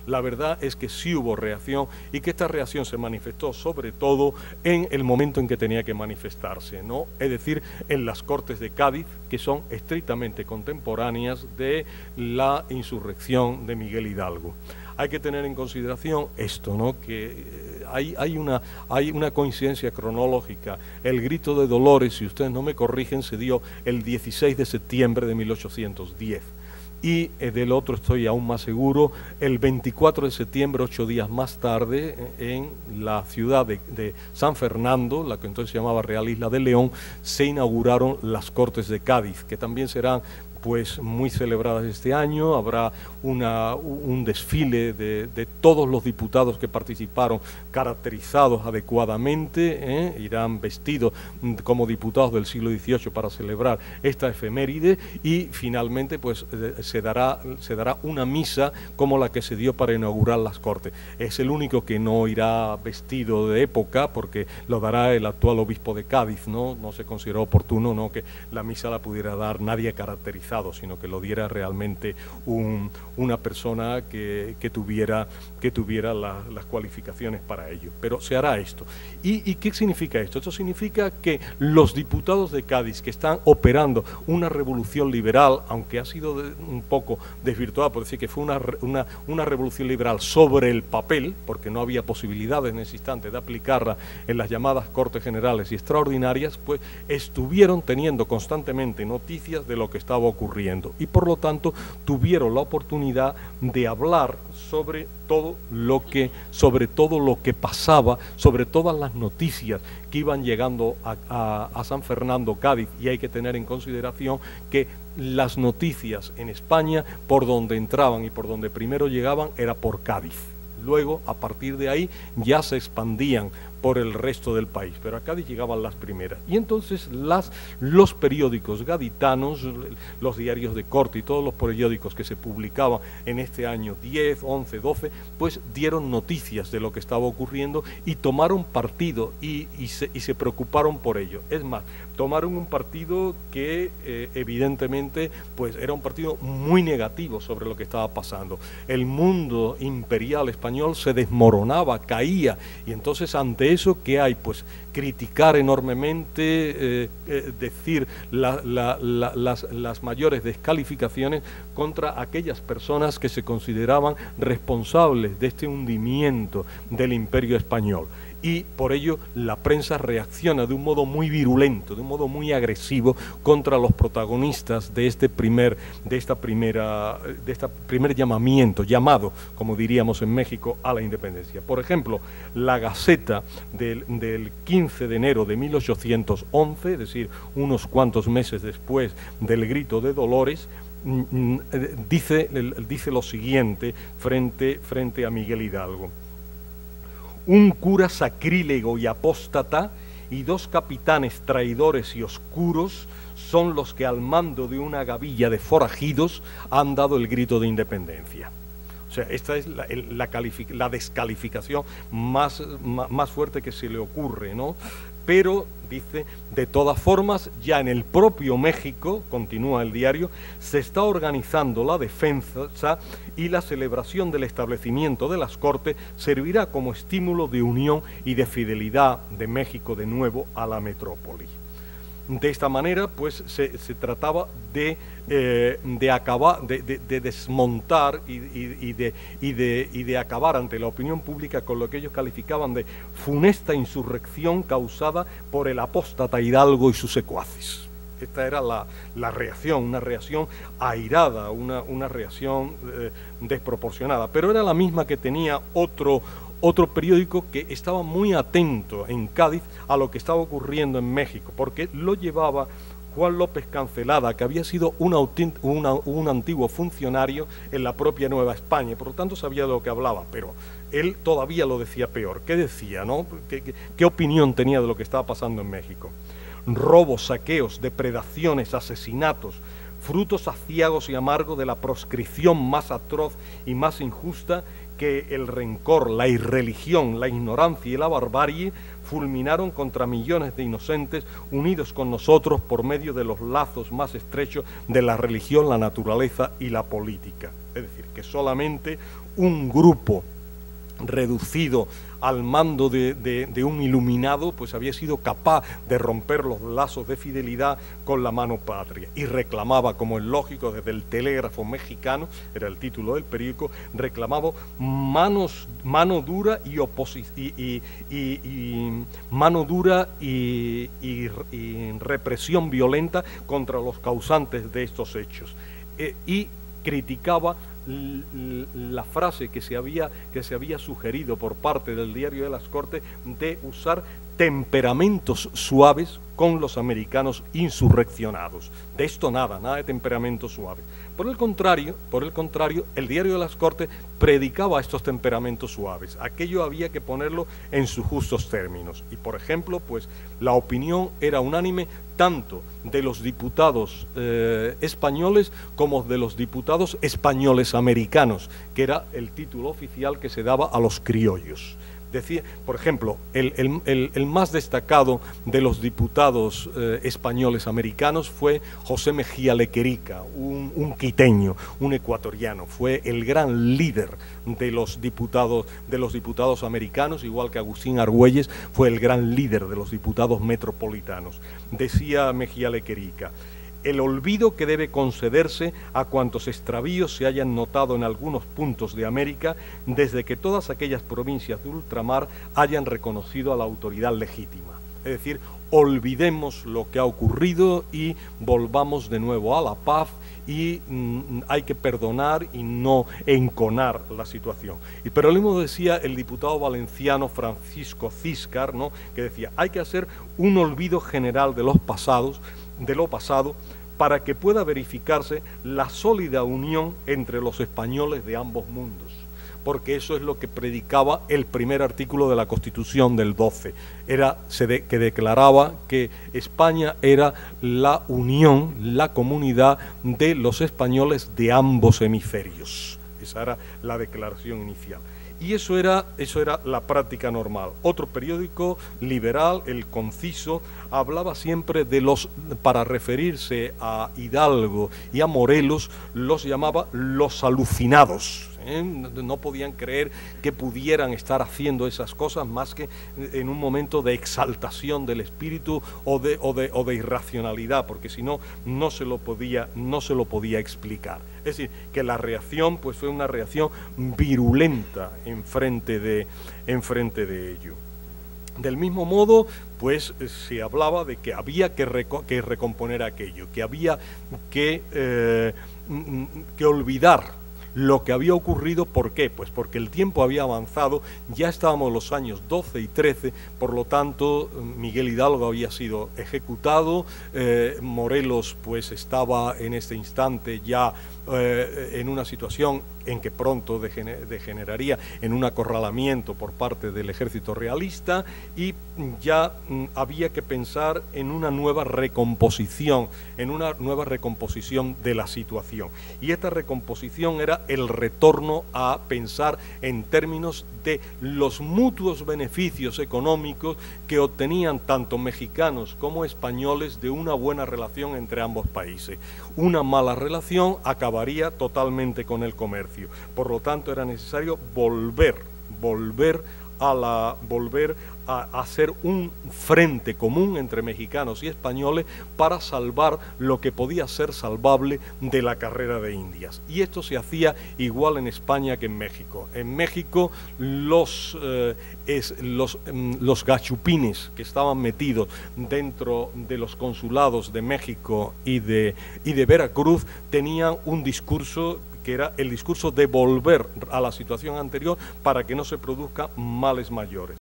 La verdad es que sí hubo reacción y que esta reacción se manifestó sobre todo en el momento en que tenía que manifestarse, ¿no? Es decir, en las Cortes de Cádiz, que son estrictamente contemporáneas de la insurrección de Miguel Hidalgo. Hay que tener en consideración esto, ¿no? Que hay una coincidencia cronológica. El grito de Dolores, si ustedes no me corrigen, se dio el 16 de septiembre de 1810. Y del otro estoy aún más seguro, el 24 de septiembre, 8 días más tarde, en la ciudad de San Fernando, la que entonces se llamaba Real Isla de León, se inauguraron las Cortes de Cádiz, que también serán pues muy celebradas este año. Habrá un desfile de todos los diputados que participaron, caracterizados adecuadamente, irán vestidos como diputados del siglo XVIII para celebrar esta efeméride, y finalmente pues se dará una misa como la que se dio para inaugurar las Cortes. Es el único que no irá vestido de época, porque lo dará el actual obispo de Cádiz, ¿no? No se consideró oportuno, ¿no?, que la misa la pudiera dar nadie caracterizado, sino que lo diera realmente una persona que tuviera las cualificaciones para ello. Pero se hará esto. ¿Y qué significa esto? Esto significa que los diputados de Cádiz, que están operando una revolución liberal, aunque ha sido un poco desvirtuada, por decir que fue una revolución liberal sobre el papel, porque no había posibilidades en ese instante de aplicarla en las llamadas Cortes Generales y Extraordinarias, pues estuvieron teniendo constantemente noticias de lo que estaba ocurriendo, y por lo tanto tuvieron la oportunidad de hablar sobre todo lo que pasaba, sobre todas las noticias que iban llegando a San Fernando, Cádiz. Y hay que tener en consideración que las noticias en España, por donde entraban y por donde primero llegaban, era por Cádiz. Luego, a partir de ahí, ya se expandían por el resto del país, pero a Cádiz llegaban las primeras. Y entonces los periódicos gaditanos, los diarios de corte y todos los periódicos que se publicaban en este año 10, 11, 12, pues dieron noticias de lo que estaba ocurriendo y tomaron partido y se preocuparon por ello. Es más, tomaron un partido que evidentemente pues era un partido muy negativo sobre lo que estaba pasando. El mundo imperial español se desmoronaba, caía, y entonces ante eso, ¿qué hay? Pues criticar enormemente, decir las mayores descalificaciones contra aquellas personas que se consideraban responsables de este hundimiento del Imperio español. Y por ello la prensa reacciona de un modo muy virulento, de un modo muy agresivo contra los protagonistas de este primer llamado, como diríamos en México, a la independencia. Por ejemplo, la Gaceta del 15 de enero de 1811, es decir, unos cuantos meses después del grito de Dolores, dice lo siguiente frente a Miguel Hidalgo: un cura sacrílego y apóstata y dos capitanes traidores y oscuros son los que al mando de una gavilla de forajidos han dado el grito de independencia. O sea, esta es la descalificación más fuerte que se le ocurre, ¿no? Pero, dice, de todas formas, ya en el propio México, continúa el diario, se está organizando la defensa y la celebración del establecimiento de las Cortes servirá como estímulo de unión y de fidelidad de México de nuevo a la metrópoli. De esta manera, pues, se trataba de acabar, de desmontar y de acabar ante la opinión pública con lo que ellos calificaban de funesta insurrección causada por el apóstata Hidalgo y sus secuaces. Esta era la reacción, una reacción airada, una reacción desproporcionada, pero era la misma que tenía otro periódico que estaba muy atento en Cádiz a lo que estaba ocurriendo en México, porque lo llevaba Juan López Cancelada, que había sido un antiguo funcionario en la propia Nueva España, y por lo tanto sabía de lo que hablaba, pero él todavía lo decía peor. ¿Qué decía, no? ¿Qué opinión tenía de lo que estaba pasando en México? Robos, saqueos, depredaciones, asesinatos, frutos aciagos y amargos de la proscripción más atroz y más injusta que el rencor, la irreligión, la ignorancia y la barbarie fulminaron contra millones de inocentes unidos con nosotros por medio de los lazos más estrechos de la religión, la naturaleza y la política. Es decir, que solamente un grupo reducido al mando de un iluminado, pues había sido capaz de romper los lazos de fidelidad con la mano patria, y reclamaba, como es lógico, desde el Telégrafo Mexicano, era el título del periódico, reclamaba mano dura y represión violenta contra los causantes de estos hechos, y criticaba la frase que se había sugerido por parte del Diario de las Cortes de usar temperamentos suaves con los americanos insurreccionados. De esto nada de temperamentos suaves. Por el contrario, el Diario de las Cortes predicaba estos temperamentos suaves. Aquello había que ponerlo en sus justos términos. Y, por ejemplo, pues la opinión era unánime tanto de los diputados españoles como de los diputados españoles americanos, que era el título oficial que se daba a los criollos. Decía, por ejemplo, el más destacado de los diputados españoles americanos fue José Mejía Lequerica, un quiteño, un ecuatoriano. Fue el gran líder de los diputados americanos, igual que Agustín Argüelles fue el gran líder de los diputados metropolitanos. Decía Mejía Lequerica: el olvido que debe concederse a cuantos extravíos se hayan notado en algunos puntos de América desde que todas aquellas provincias de ultramar hayan reconocido a la autoridad legítima. Es decir, olvidemos lo que ha ocurrido y volvamos de nuevo a la paz, y hay que perdonar y no enconar la situación. Pero lo mismo decía el diputado valenciano Francisco Císcar, ¿no?, que decía: hay que hacer un olvido general de lo pasado, para que pueda verificarse la sólida unión entre los españoles de ambos mundos, porque eso es lo que predicaba el primer artículo de la Constitución del 12, que declaraba que España era la unión, la comunidad de los españoles de ambos hemisferios. Esa era la declaración inicial. Y eso era la práctica normal. Otro periódico liberal, El Conciso, hablaba siempre para referirse a Hidalgo y a Morelos, los llamaba los alucinados. No podían creer que pudieran estar haciendo esas cosas más que en un momento de exaltación del espíritu o de irracionalidad, porque si no, no se lo podía explicar. Es decir, que la reacción pues fue una reacción virulenta en frente de ello. Del mismo modo, pues se hablaba de que había que recomponer aquello, que había que olvidar lo que había ocurrido. ¿Por qué? Pues porque el tiempo había avanzado, ya estábamos en los años 12 y 13, por lo tanto Miguel Hidalgo había sido ejecutado, Morelos pues estaba en este instante ya en una situación en que pronto degeneraría en un acorralamiento por parte del ejército realista, y ya había que pensar en una nueva recomposición, de la situación. Y esta recomposición era el retorno a pensar en términos de los mutuos beneficios económicos que obtenían tanto mexicanos como españoles de una buena relación entre ambos países. Una mala relación acabaría totalmente con el comercio. Por lo tanto, era necesario volver a hacer un frente común entre mexicanos y españoles para salvar lo que podía ser salvable de la carrera de Indias. Y esto se hacía igual en España que en México. En México los gachupines que estaban metidos dentro de los consulados de México y de Veracruz tenían un discurso que era el discurso de volver a la situación anterior para que no se produzcan males mayores.